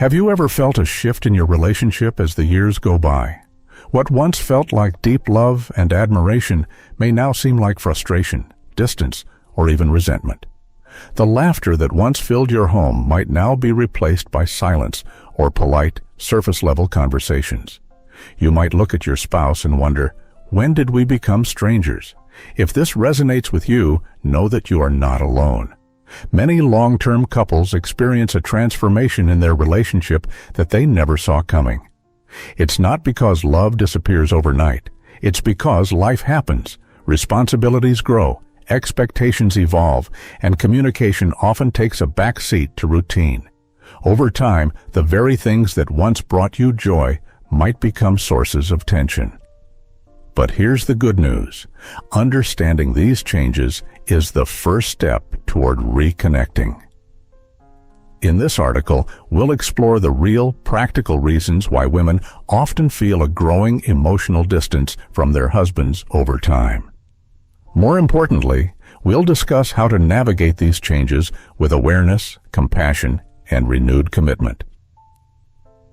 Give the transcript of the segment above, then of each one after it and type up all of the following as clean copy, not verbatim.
Have you ever felt a shift in your relationship as the years go by? What once felt like deep love and admiration may now seem like frustration, distance, or even resentment. The laughter that once filled your home might now be replaced by silence or polite, surface-level conversations. You might look at your spouse and wonder, when did we become strangers? If this resonates with you, know that you are not alone. Many long-term couples experience a transformation in their relationship that they never saw coming. It's not because love disappears overnight. It's because life happens, responsibilities grow, expectations evolve, and communication often takes a back seat to routine. Over time, the very things that once brought you joy might become sources of tension. But here's the good news. Understanding these changes is the first step toward reconnecting. In this article, we'll explore the real, practical reasons why women often feel a growing emotional distance from their husbands over time. More importantly, we'll discuss how to navigate these changes with awareness, compassion, and renewed commitment.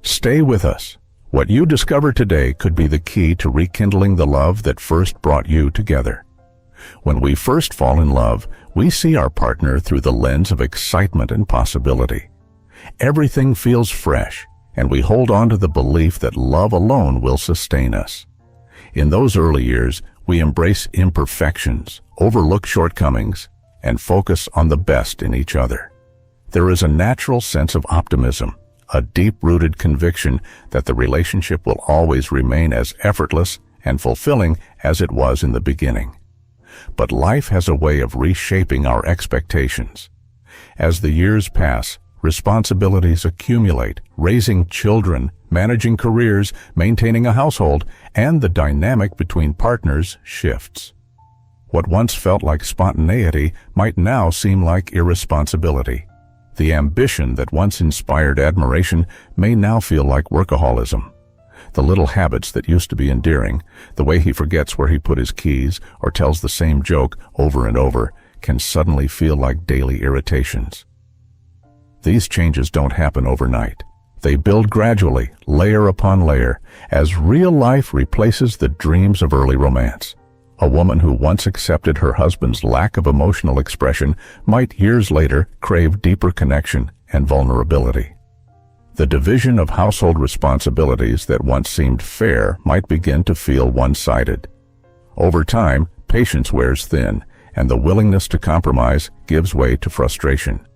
Stay with us. What you discover today could be the key to rekindling the love that first brought you together. When we first fall in love, we see our partner through the lens of excitement and possibility. Everything feels fresh, and we hold on to the belief that love alone will sustain us. In those early years, we embrace imperfections, overlook shortcomings, and focus on the best in each other. There is a natural sense of optimism, a deep-rooted conviction that the relationship will always remain as effortless and fulfilling as it was in the beginning. But life has a way of reshaping our expectations. As the years pass, responsibilities accumulate, raising children, managing careers, maintaining a household, and the dynamic between partners shifts. What once felt like spontaneity might now seem like irresponsibility. The ambition that once inspired admiration may now feel like workaholism. The little habits that used to be endearing, the way he forgets where he put his keys or tells the same joke over and over, can suddenly feel like daily irritations. These changes don't happen overnight. They build gradually, layer upon layer, as real life replaces the dreams of early romance. A woman who once accepted her husband's lack of emotional expression might years later crave deeper connection and vulnerability. The division of household responsibilities that once seemed fair might begin to feel one-sided. Over time, patience wears thin, and the willingness to compromise gives way to frustration.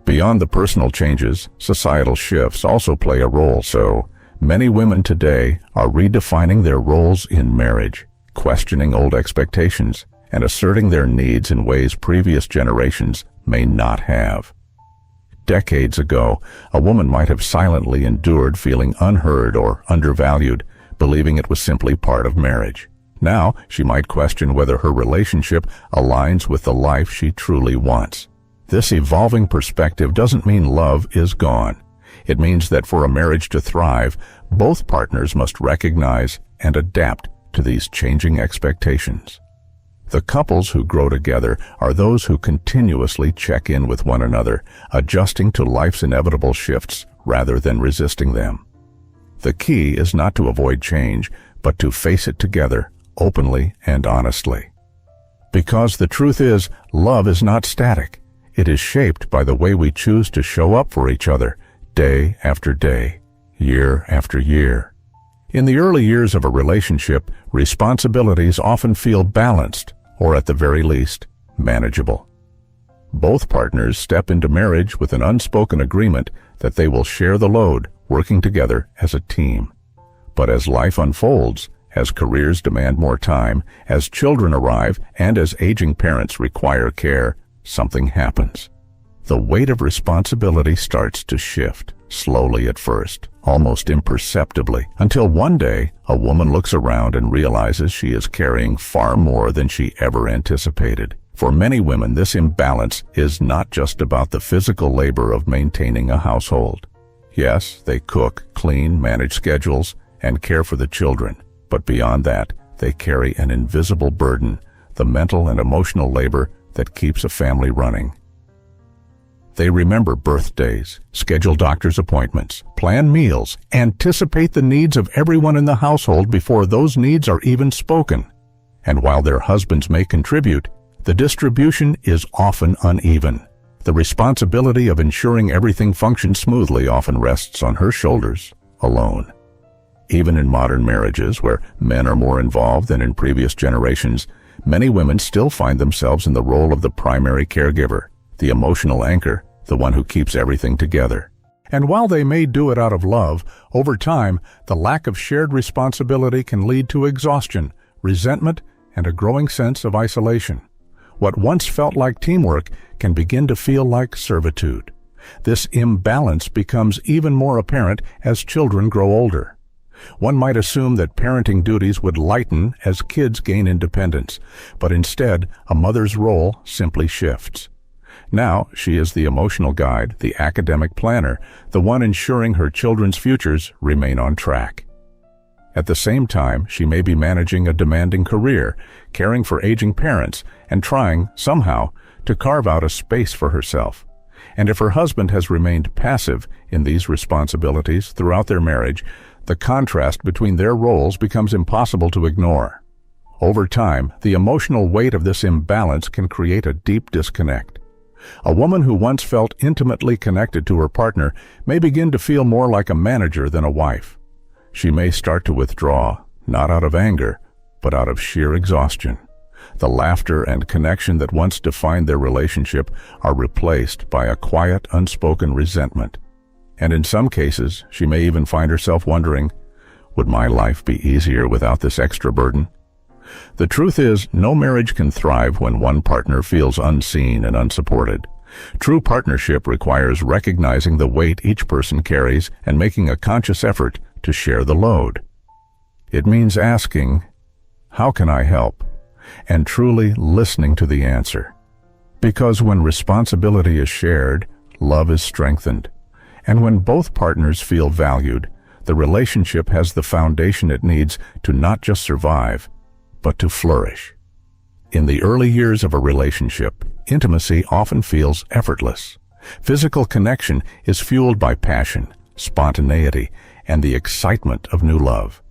Beyond the personal changes, societal shifts also play a role, so many women today are redefining their roles in marriage, questioning old expectations, and asserting their needs in ways previous generations may not have. Decades ago, a woman might have silently endured feeling unheard or undervalued, believing it was simply part of marriage. Now, she might question whether her relationship aligns with the life she truly wants. This evolving perspective doesn't mean love is gone. It means that for a marriage to thrive, both partners must recognize and adapt to these changing expectations. The couples who grow together are those who continuously check in with one another, adjusting to life's inevitable shifts rather than resisting them. The key is not to avoid change, but to face it together, openly and honestly. Because the truth is, love is not static. It is shaped by the way we choose to show up for each other, day after day, year after year. In the early years of a relationship, responsibilities often feel balanced, or at the very least, manageable. Both partners step into marriage with an unspoken agreement that they will share the load, working together as a team. But as life unfolds, as careers demand more time, as children arrive, and as aging parents require care, something happens. The weight of responsibility starts to shift, slowly at first, almost imperceptibly, until one day a woman looks around and realizes she is carrying far more than she ever anticipated. For many women, this imbalance is not just about the physical labor of maintaining a household. Yes, they cook, clean, manage schedules, and care for the children, but beyond that, they carry an invisible burden, the mental and emotional labor that keeps a family running. They remember birthdays, schedule doctor's appointments, plan meals, anticipate the needs of everyone in the household before those needs are even spoken. And while their husbands may contribute, the distribution is often uneven. The responsibility of ensuring everything functions smoothly often rests on her shoulders alone. Even in modern marriages, where men are more involved than in previous generations, many women still find themselves in the role of the primary caregiver, the emotional anchor, the one who keeps everything together. And while they may do it out of love, over time, the lack of shared responsibility can lead to exhaustion, resentment, and a growing sense of isolation. What once felt like teamwork can begin to feel like servitude. This imbalance becomes even more apparent as children grow older. One might assume that parenting duties would lighten as kids gain independence, but instead, a mother's role simply shifts. Now, she is the emotional guide, the academic planner, the one ensuring her children's futures remain on track. At the same time, she may be managing a demanding career, caring for aging parents, and trying, somehow, to carve out a space for herself. And if her husband has remained passive in these responsibilities throughout their marriage, the contrast between their roles becomes impossible to ignore. Over time, the emotional weight of this imbalance can create a deep disconnect. A woman who once felt intimately connected to her partner may begin to feel more like a manager than a wife. She may start to withdraw, not out of anger, but out of sheer exhaustion. The laughter and connection that once defined their relationship are replaced by a quiet, unspoken resentment. And in some cases, she may even find herself wondering, would my life be easier without this extra burden? The truth is, no marriage can thrive when one partner feels unseen and unsupported. True partnership requires recognizing the weight each person carries and making a conscious effort to share the load. It means asking, how can I help? And truly listening to the answer. Because when responsibility is shared, love is strengthened. And when both partners feel valued, the relationship has the foundation it needs to not just survive, but to flourish. In the early years of a relationship, intimacy often feels effortless. Physical connection is fueled by passion, spontaneity, and the excitement of new love.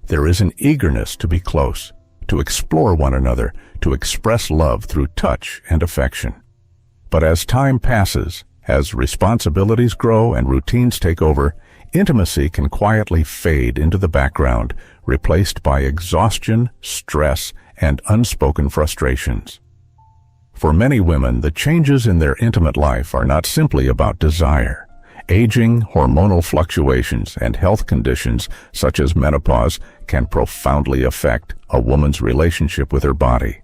There is an eagerness to be close, to explore one another, to express love through touch and affection. But as time passes, as responsibilities grow and routines take over, intimacy can quietly fade into the background, replaced by exhaustion, stress, and unspoken frustrations. For many women, the changes in their intimate life are not simply about desire. Aging, hormonal fluctuations, and health conditions such as menopause can profoundly affect a woman's relationship with her body.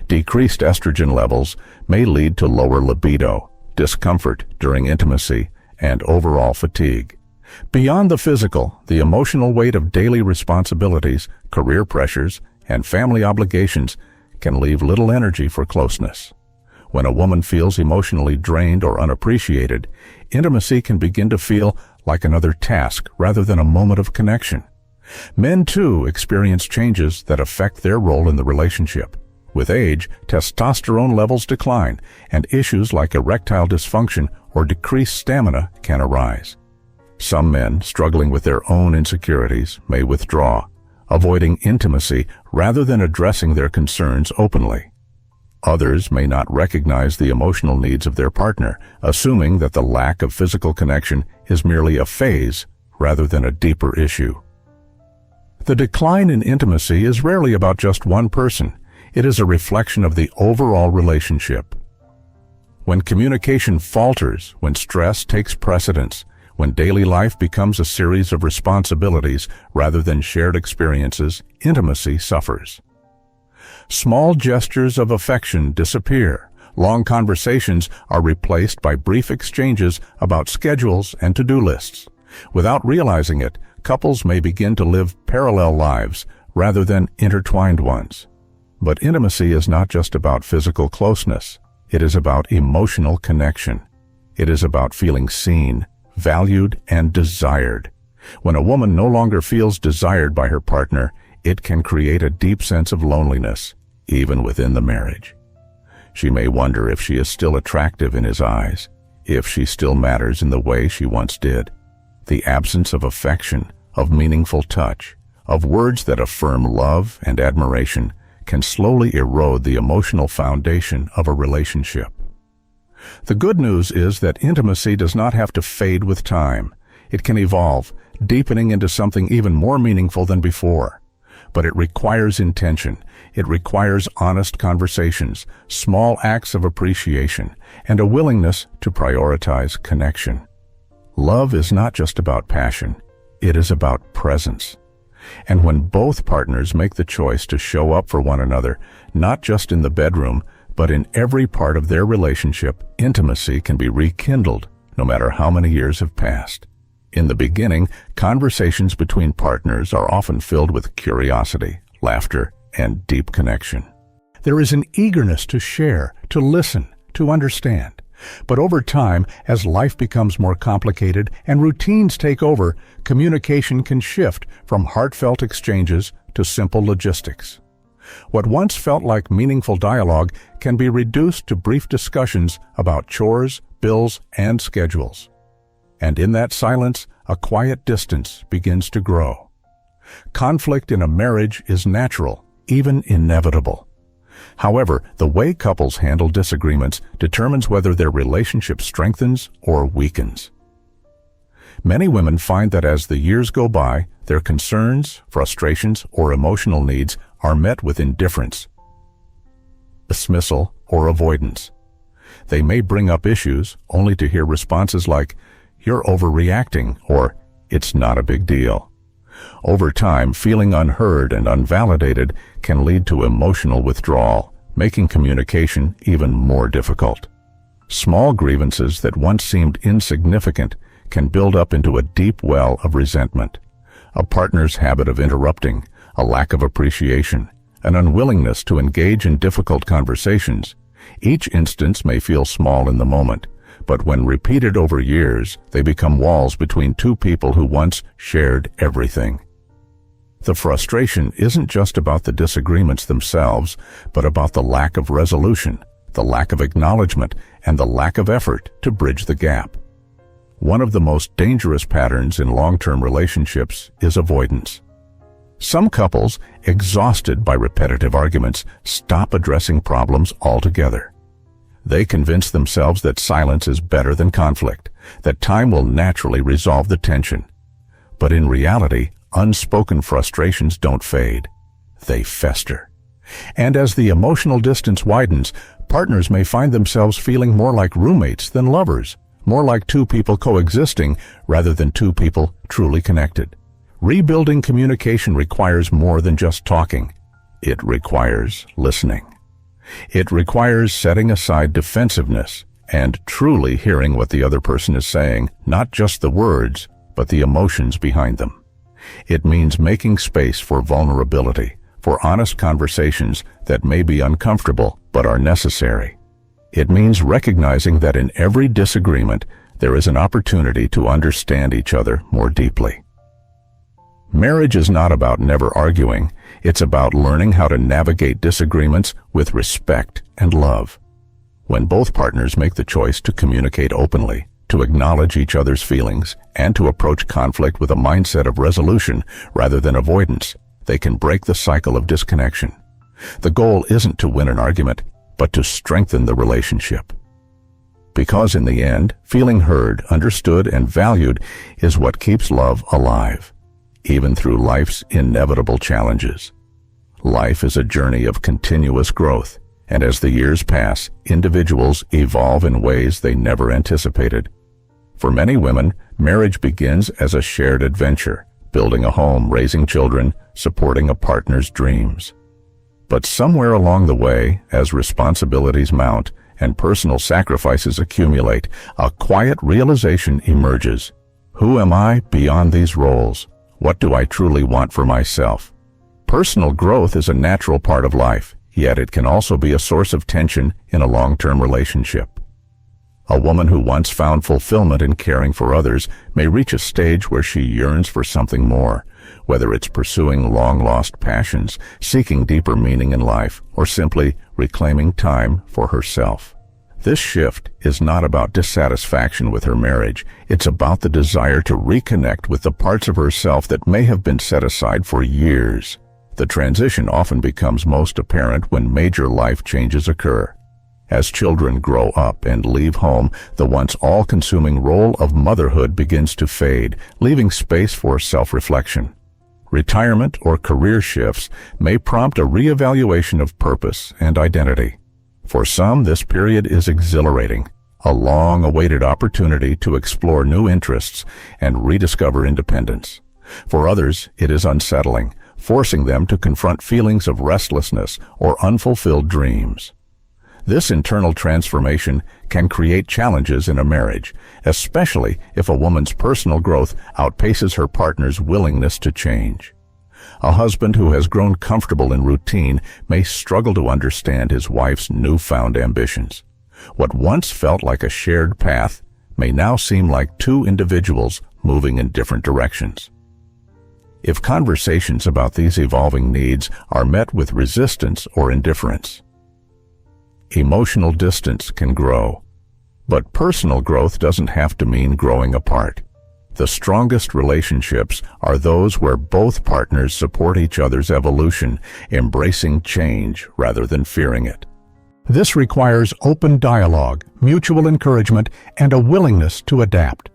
Decreased estrogen levels may lead to lower libido, discomfort during intimacy, and overall fatigue. Beyond the physical, the emotional weight of daily responsibilities, career pressures, and family obligations can leave little energy for closeness. When a woman feels emotionally drained or unappreciated, intimacy can begin to feel like another task rather than a moment of connection. Men, too, experience changes that affect their role in the relationship. With age, testosterone levels decline, and issues like erectile dysfunction or decreased stamina can arise. Some men, struggling with their own insecurities, may withdraw, avoiding intimacy rather than addressing their concerns openly. Others may not recognize the emotional needs of their partner, assuming that the lack of physical connection is merely a phase rather than a deeper issue. The decline in intimacy is rarely about just one person. It is a reflection of the overall relationship. When communication falters, when stress takes precedence, when daily life becomes a series of responsibilities rather than shared experiences, intimacy suffers. Small gestures of affection disappear. Long conversations are replaced by brief exchanges about schedules and to-do lists. Without realizing it, couples may begin to live parallel lives rather than intertwined ones. But intimacy is not just about physical closeness. It is about emotional connection. It is about feeling seen, valued, and desired. When a woman no longer feels desired by her partner, it can create a deep sense of loneliness, even within the marriage. She may wonder if she is still attractive in his eyes, if she still matters in the way she once did. The absence of affection, of meaningful touch, of words that affirm love and admiration can slowly erode the emotional foundation of a relationship. The good news is that intimacy does not have to fade with time. It can evolve, deepening into something even more meaningful than before. But it requires intention. It requires honest conversations, small acts of appreciation, and a willingness to prioritize connection. Love is not just about passion. It is about presence. And when both partners make the choice to show up for one another, not just in the bedroom, but in every part of their relationship, intimacy can be rekindled, no matter how many years have passed. In the beginning, conversations between partners are often filled with curiosity, laughter, and deep connection. There is an eagerness to share, to listen, to understand. But over time, as life becomes more complicated and routines take over, communication can shift from heartfelt exchanges to simple logistics. What once felt like meaningful dialogue can be reduced to brief discussions about chores, bills, and schedules. And in that silence, a quiet distance begins to grow. Conflict in a marriage is natural, even inevitable. However, the way couples handle disagreements determines whether their relationship strengthens or weakens. Many women find that as the years go by, their concerns, frustrations, or emotional needs are met with indifference, dismissal, or avoidance. They may bring up issues only to hear responses like, "You're overreacting," or "It's not a big deal." Over time, feeling unheard and unvalidated can lead to emotional withdrawal, making communication even more difficult. Small grievances that once seemed insignificant can build up into a deep well of resentment. A partner's habit of interrupting, a lack of appreciation, an unwillingness to engage in difficult conversations. Each instance may feel small in the moment, but when repeated over years, they become walls between two people who once shared everything. The frustration isn't just about the disagreements themselves, but about the lack of resolution, the lack of acknowledgement, and the lack of effort to bridge the gap. One of the most dangerous patterns in long-term relationships is avoidance. Some couples, exhausted by repetitive arguments, stop addressing problems altogether. They convince themselves that silence is better than conflict, that time will naturally resolve the tension. But in reality, unspoken frustrations don't fade. They fester. And as the emotional distance widens, partners may find themselves feeling more like roommates than lovers, more like two people coexisting rather than two people truly connected. Rebuilding communication requires more than just talking. It requires listening. It requires setting aside defensiveness and truly hearing what the other person is saying, not just the words, but the emotions behind them. It means making space for vulnerability, for honest conversations that may be uncomfortable but are necessary. It means recognizing that in every disagreement, there is an opportunity to understand each other more deeply. Marriage is not about never arguing. It's about learning how to navigate disagreements with respect and love. When both partners make the choice to communicate openly, to acknowledge each other's feelings, and to approach conflict with a mindset of resolution rather than avoidance, they can break the cycle of disconnection. The goal isn't to win an argument, but to strengthen the relationship. Because in the end, feeling heard, understood, and valued is what keeps love alive, even through life's inevitable challenges. Life is a journey of continuous growth, and as the years pass, individuals evolve in ways they never anticipated. For many women, marriage begins as a shared adventure, building a home, raising children, supporting a partner's dreams. But somewhere along the way, as responsibilities mount and personal sacrifices accumulate, a quiet realization emerges. Who am I beyond these roles? What do I truly want for myself? Personal growth is a natural part of life, yet it can also be a source of tension in a long-term relationship. A woman who once found fulfillment in caring for others may reach a stage where she yearns for something more, whether it's pursuing long-lost passions, seeking deeper meaning in life, or simply reclaiming time for herself. This shift is not about dissatisfaction with her marriage. It's about the desire to reconnect with the parts of herself that may have been set aside for years. The transition often becomes most apparent when major life changes occur. As children grow up and leave home, the once all-consuming role of motherhood begins to fade, leaving space for self-reflection. Retirement or career shifts may prompt a reevaluation of purpose and identity. For some, this period is exhilarating, a long-awaited opportunity to explore new interests and rediscover independence. For others, it is unsettling, forcing them to confront feelings of restlessness or unfulfilled dreams. This internal transformation can create challenges in a marriage, especially if a woman's personal growth outpaces her partner's willingness to change. A husband who has grown comfortable in routine may struggle to understand his wife's newfound ambitions. What once felt like a shared path may now seem like two individuals moving in different directions. If conversations about these evolving needs are met with resistance or indifference, emotional distance can grow. But personal growth doesn't have to mean growing apart. The strongest relationships are those where both partners support each other's evolution, embracing change rather than fearing it. This requires open dialogue, mutual encouragement, and a willingness to adapt.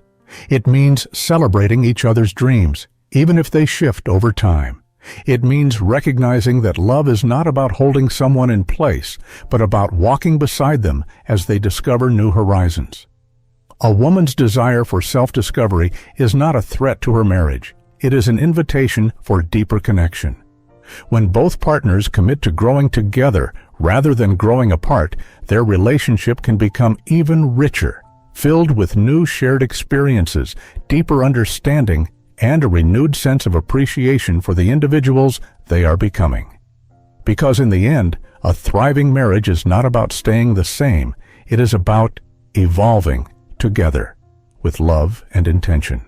It means celebrating each other's dreams, even if they shift over time. It means recognizing that love is not about holding someone in place, but about walking beside them as they discover new horizons. A woman's desire for self-discovery is not a threat to her marriage. It is an invitation for deeper connection. When both partners commit to growing together rather than growing apart, their relationship can become even richer, filled with new shared experiences, deeper understanding, and a renewed sense of appreciation for the individuals they are becoming. Because in the end, a thriving marriage is not about staying the same. It is about evolving together with love and intention.